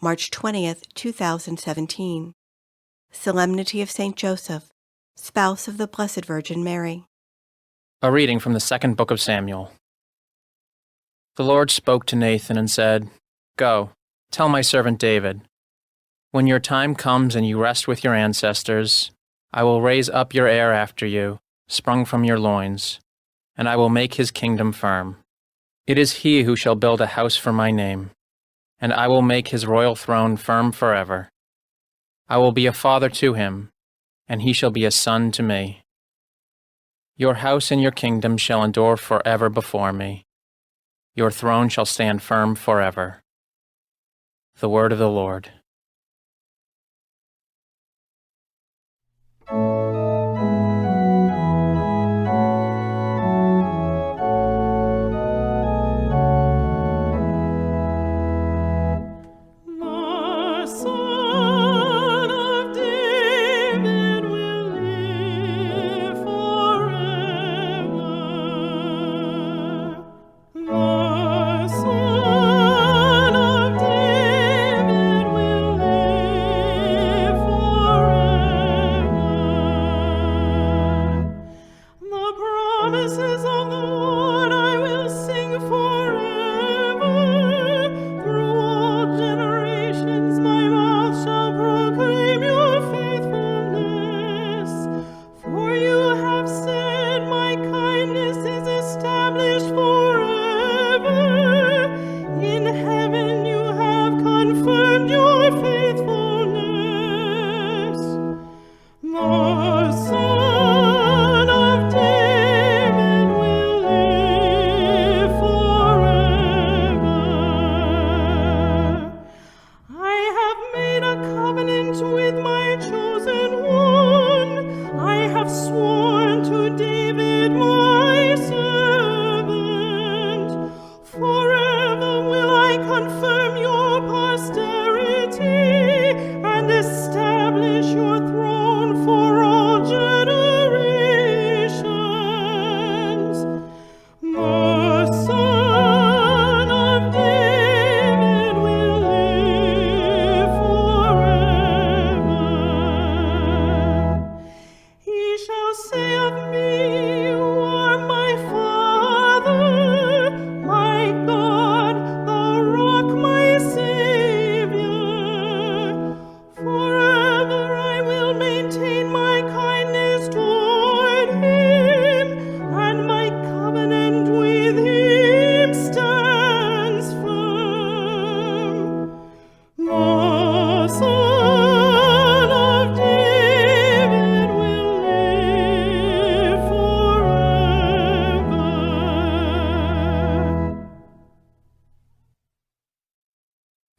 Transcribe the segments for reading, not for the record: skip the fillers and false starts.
March 20th, 2017. Solemnity of Saint Joseph, spouse of the Blessed Virgin Mary. A reading from the second book of Samuel. The Lord spoke to Nathan and said, "Go, tell my servant David, when your time comes and you rest with your ancestors, I will raise up your heir after you, sprung from your loins, and I will make his kingdom firm. It is he who shall build a house for my name, and I will make his royal throne firm forever. I will be a father to him, and he shall be a son to me. Your house and your kingdom shall endure forever before me. Your throne shall stand firm forever." The word of the Lord.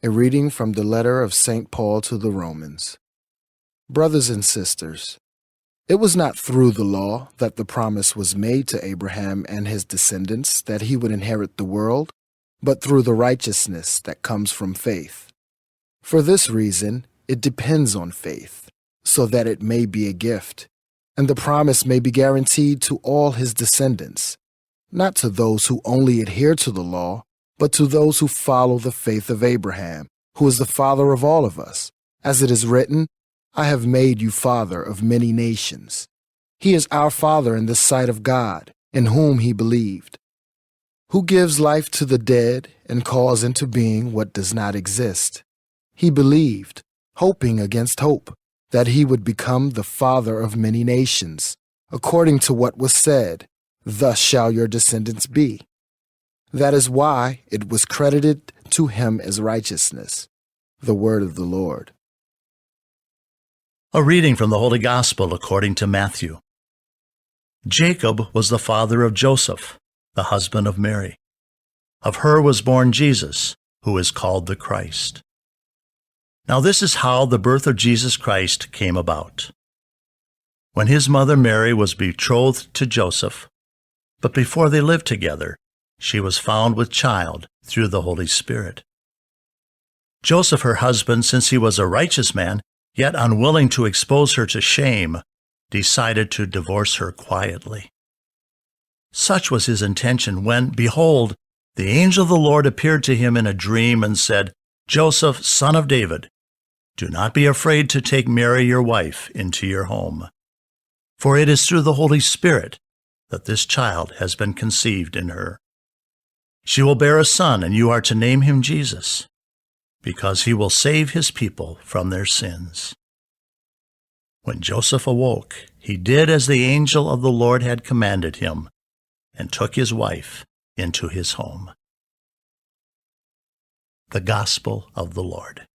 A reading from the letter of St. Paul to the Romans. Brothers and sisters, it was not through the law that the promise was made to Abraham and his descendants that he would inherit the world, but through the righteousness that comes from faith. For this reason, it depends on faith, so that it may be a gift, and the promise may be guaranteed to all his descendants, not to those who only adhere to the law, but to those who follow the faith of Abraham, who is the father of all of us. As it is written, "I have made you father of many nations." He is our father in the sight of God, in whom he believed, who gives life to the dead and calls into being what does not exist. He believed, hoping against hope, that he would become the father of many nations, according to what was said, "Thus shall your descendants be." That is why it was credited to him as righteousness. The word of the Lord. A reading from the Holy Gospel according to Matthew. Jacob was the father of Joseph, the husband of Mary. Of her was born Jesus, who is called the Christ. Now this is how the birth of Jesus Christ came about. When his mother Mary was betrothed to Joseph, but before they lived together, she was found with child through the Holy Spirit. Joseph, her husband, since he was a righteous man, yet unwilling to expose her to shame, decided to divorce her quietly. Such was his intention when, behold, the angel of the Lord appeared to him in a dream and said, Joseph, son of David, do not be afraid to take Mary your wife into your home, for it is through the Holy Spirit that this child has been conceived in her. She will bear a son, and you are to name him Jesus, because he will save his people from their sins." When Joseph awoke, he did as the angel of the Lord had commanded him, and took his wife into his home. The Gospel of the Lord.